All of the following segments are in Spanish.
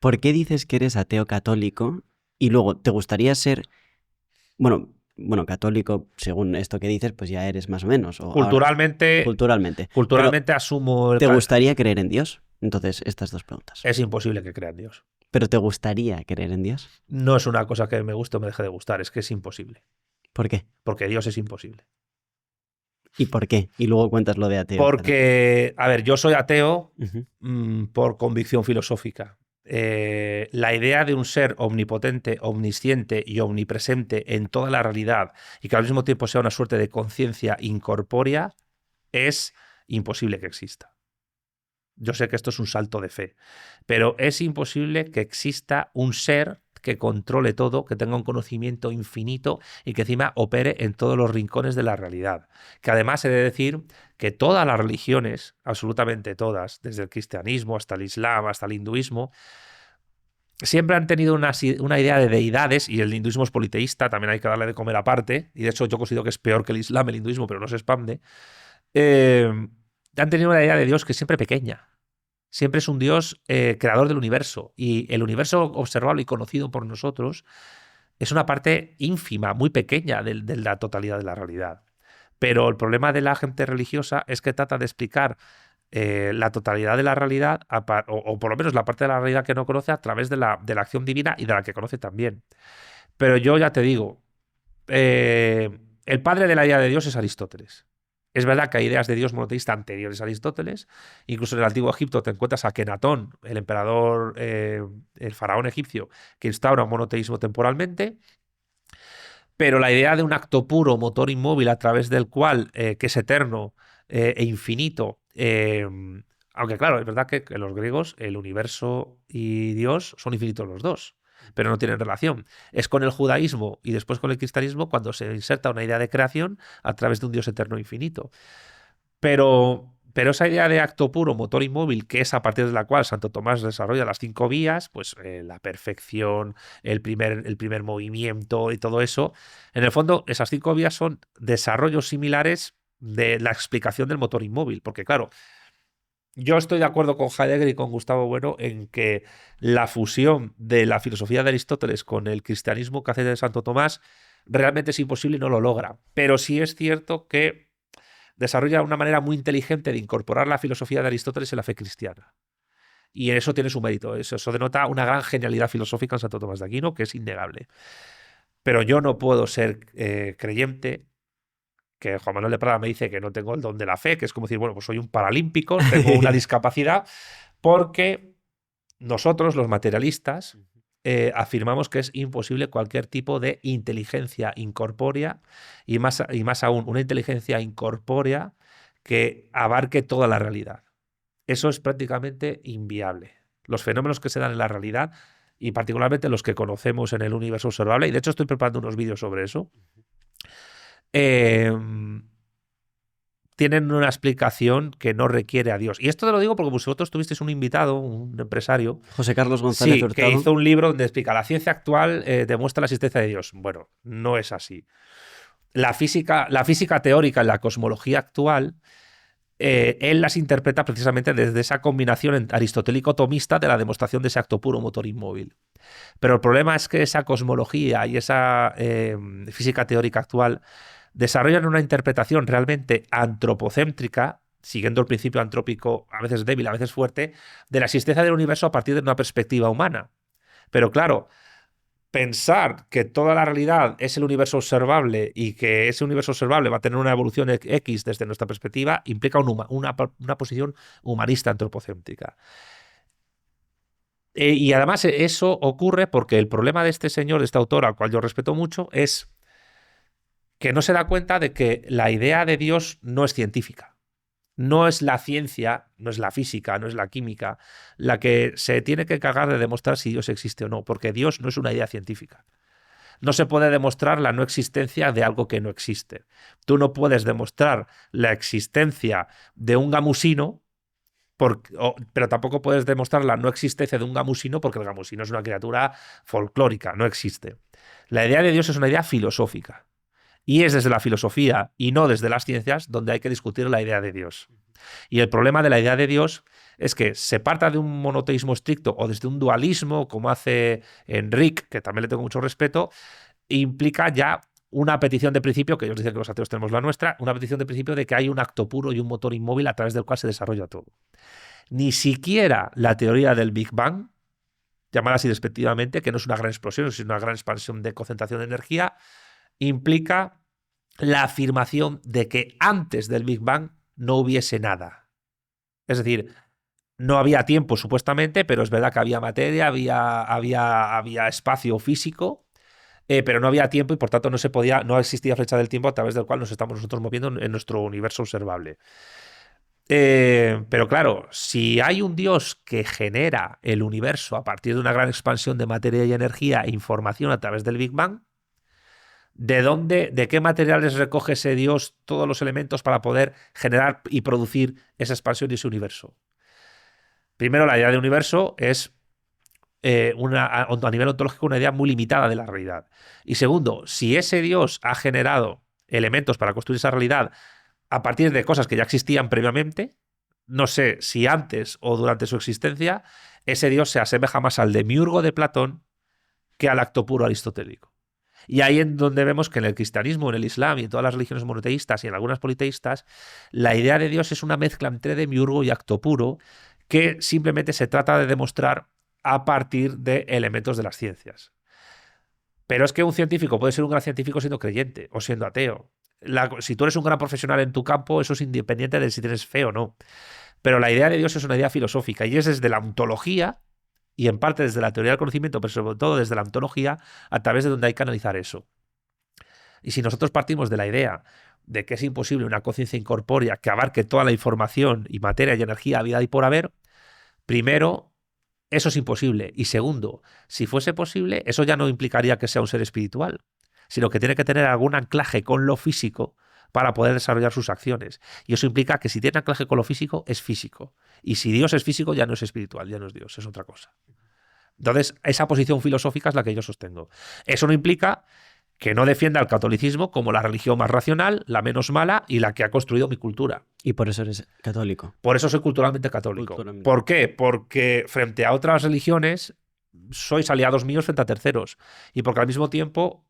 ¿Por qué dices que eres ateo católico y luego te gustaría ser, bueno, católico, según esto que dices, pues ya eres más o menos, o ahora, culturalmente. Pero Culturalmente asumo ¿te gustaría creer en Dios? Entonces, estas dos preguntas. Es imposible que crea en Dios. ¿Pero te gustaría creer en Dios? No es una cosa que me guste o me deje de gustar, es que es imposible. ¿Por qué? Porque Dios es imposible. ¿Y por qué? Y luego cuentas lo de ateo. Porque, a ver, yo soy ateo Uh-huh. por convicción filosófica. La idea de un ser omnipotente, omnisciente y omnipresente en toda la realidad y que al mismo tiempo sea una suerte de conciencia incorpórea es imposible que exista. Yo sé que esto es un salto de fe, pero es imposible que exista un ser que controle todo, que tenga un conocimiento infinito y que encima opere en todos los rincones de la realidad. Que además he de decir que todas las religiones, absolutamente todas, desde el cristianismo hasta el islam, hasta el hinduismo, siempre han tenido una idea de deidades, y el hinduismo es politeísta, también hay que darle de comer aparte, y de hecho yo considero que es peor que el islam, el hinduismo, pero no se expande. Han tenido una idea de Dios que es siempre pequeña. Siempre es un Dios creador del universo. Y el universo observable y conocido por nosotros es una parte ínfima, muy pequeña de la totalidad de la realidad. Pero el problema de la gente religiosa es que trata de explicar la totalidad de la realidad, o por lo menos la parte de la realidad que no conoce, a través de la acción divina y de la que conoce también. Pero yo ya te digo, el padre de la idea de Dios es Aristóteles. Es verdad que hay ideas de Dios monoteísta anteriores a Aristóteles. Incluso en el antiguo Egipto te encuentras a Kenatón, el emperador, el faraón egipcio, que instaura un monoteísmo temporalmente. Pero la idea de un acto puro, motor inmóvil, a través del cual, que es eterno e infinito, aunque claro, es verdad que en los griegos el universo y Dios son infinitos los dos, pero no tienen relación. Es con el judaísmo y después con el cristianismo cuando se inserta una idea de creación a través de un Dios eterno e infinito. Pero esa idea de acto puro, motor inmóvil, que es a partir de la cual Santo Tomás desarrolla las 5 vías, pues la perfección, el primer movimiento y todo eso, en el fondo esas 5 vías son desarrollos similares de la explicación del motor inmóvil. Porque claro, yo estoy de acuerdo con Heidegger y con Gustavo Bueno en que la fusión de la filosofía de Aristóteles con el cristianismo que hace de Santo Tomás realmente es imposible y no lo logra. Pero sí es cierto que desarrolla una manera muy inteligente de incorporar la filosofía de Aristóteles en la fe cristiana. Y en eso tiene su mérito. Eso denota una gran genialidad filosófica en Santo Tomás de Aquino, que es innegable. Pero yo no puedo ser creyente, que Juan Manuel de Prada me dice que no tengo el don de la fe, que es como decir, bueno, pues soy un paralímpico, tengo una discapacidad, porque nosotros, los materialistas, afirmamos que es imposible cualquier tipo de inteligencia incorpórea y más aún una inteligencia incorpórea que abarque toda la realidad. Eso es prácticamente inviable. Los fenómenos que se dan en la realidad y particularmente los que conocemos en el universo observable, y de hecho estoy preparando unos vídeos sobre eso, tienen una explicación que no requiere a Dios. Y esto te lo digo porque vosotros tuvisteis un invitado, un empresario, José Carlos González sí, Hurtado, que hizo un libro donde explica la ciencia actual demuestra la existencia de Dios. Bueno, no es así. La física teórica en la cosmología actual, él las interpreta precisamente desde esa combinación aristotélico-tomista de la demostración de ese acto puro motor inmóvil. Pero el problema es que esa cosmología y esa física teórica actual desarrollan una interpretación realmente antropocéntrica, siguiendo el principio antrópico, a veces débil, a veces fuerte, de la existencia del universo a partir de una perspectiva humana. Pero claro, pensar que toda la realidad es el universo observable y que ese universo observable va a tener una evolución X desde nuestra perspectiva implica una posición humanista antropocéntrica. Y además eso ocurre porque el problema de este señor, de este autor, al cual yo respeto mucho, es que no se da cuenta de que la idea de Dios no es científica. No es la ciencia, no es la física, no es la química la que se tiene que encargar de demostrar si Dios existe o no, porque Dios no es una idea científica. No se puede demostrar la no existencia de algo que no existe. Tú no puedes demostrar la existencia de un gamusino, pero tampoco puedes demostrar la no existencia de un gamusino porque el gamusino es una criatura folclórica, no existe. La idea de Dios es una idea filosófica. Y es desde la filosofía y no desde las ciencias donde hay que discutir la idea de Dios. Y el problema de la idea de Dios es que se parta de un monoteísmo estricto o desde un dualismo, como hace Enrique, que también le tengo mucho respeto, implica ya una petición de principio, que ellos dicen que los ateos tenemos la nuestra, una petición de principio de que hay un acto puro y un motor inmóvil a través del cual se desarrolla todo. Ni siquiera la teoría del Big Bang, llamada así despectivamente, que no es una gran explosión, sino una gran expansión de concentración de energía, implica la afirmación de que antes del Big Bang no hubiese nada. Es decir, no había tiempo supuestamente, pero es verdad que había materia, había espacio físico, pero no había tiempo y por tanto no existía flecha del tiempo a través del cual nos estamos nosotros moviendo en nuestro universo observable. Pero claro, si hay un Dios que genera el universo a partir de una gran expansión de materia y energía e información a través del Big Bang, ¿de qué materiales recoge ese Dios todos los elementos para poder generar y producir esa expansión y ese universo? Primero, la idea de universo es a nivel ontológico una idea muy limitada de la realidad. Y segundo, si ese Dios ha generado elementos para construir esa realidad a partir de cosas que ya existían previamente, no sé si antes o durante su existencia, ese Dios se asemeja más al demiurgo de Platón que al acto puro aristotélico. Y ahí es donde vemos que en el cristianismo, en el islam y en todas las religiones monoteístas y en algunas politeístas, la idea de Dios es una mezcla entre demiurgo y acto puro que simplemente se trata de demostrar a partir de elementos de las ciencias. Pero es que un científico puede ser un gran científico siendo creyente o siendo ateo. Si tú eres un gran profesional en tu campo, eso es independiente de si tienes fe o no. Pero la idea de Dios es una idea filosófica y es desde la ontología y en parte desde la teoría del conocimiento, pero sobre todo desde la ontología, a través de donde hay que analizar eso. Y si nosotros partimos de la idea de que es imposible una conciencia incorpórea que abarque toda la información y materia y energía, vida y por haber, primero, eso es imposible. Y segundo, si fuese posible, eso ya no implicaría que sea un ser espiritual, sino que tiene que tener algún anclaje con lo físico para poder desarrollar sus acciones. Y eso implica que si tiene anclaje con lo físico, es físico. Y si Dios es físico, ya no es espiritual, ya no es Dios, es otra cosa. Entonces, esa posición filosófica es la que yo sostengo. Eso no implica que no defienda el catolicismo como la religión más racional, la menos mala y la que ha construido mi cultura. Y por eso eres católico. Por eso soy culturalmente católico. ¿Por qué? Porque frente a otras religiones sois aliados míos frente a terceros. Y porque al mismo tiempo,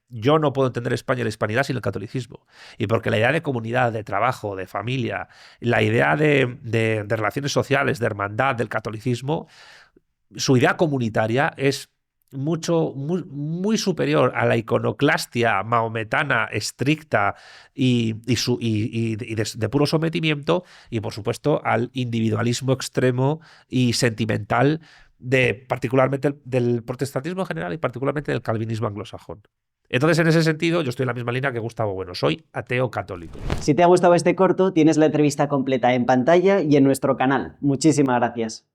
yo no puedo entender España y la hispanidad sin el catolicismo. Y porque la idea de comunidad, de trabajo, de familia, la idea de relaciones sociales, de hermandad del catolicismo, su idea comunitaria es muy superior a la iconoclastia maometana estricta y de puro sometimiento y, por supuesto, al individualismo extremo y sentimental particularmente del protestantismo en general y particularmente del calvinismo anglosajón. Entonces, en ese sentido, yo estoy en la misma línea que Gustavo Bueno. Soy ateo católico. Si te ha gustado este corto, tienes la entrevista completa en pantalla y en nuestro canal. Muchísimas gracias.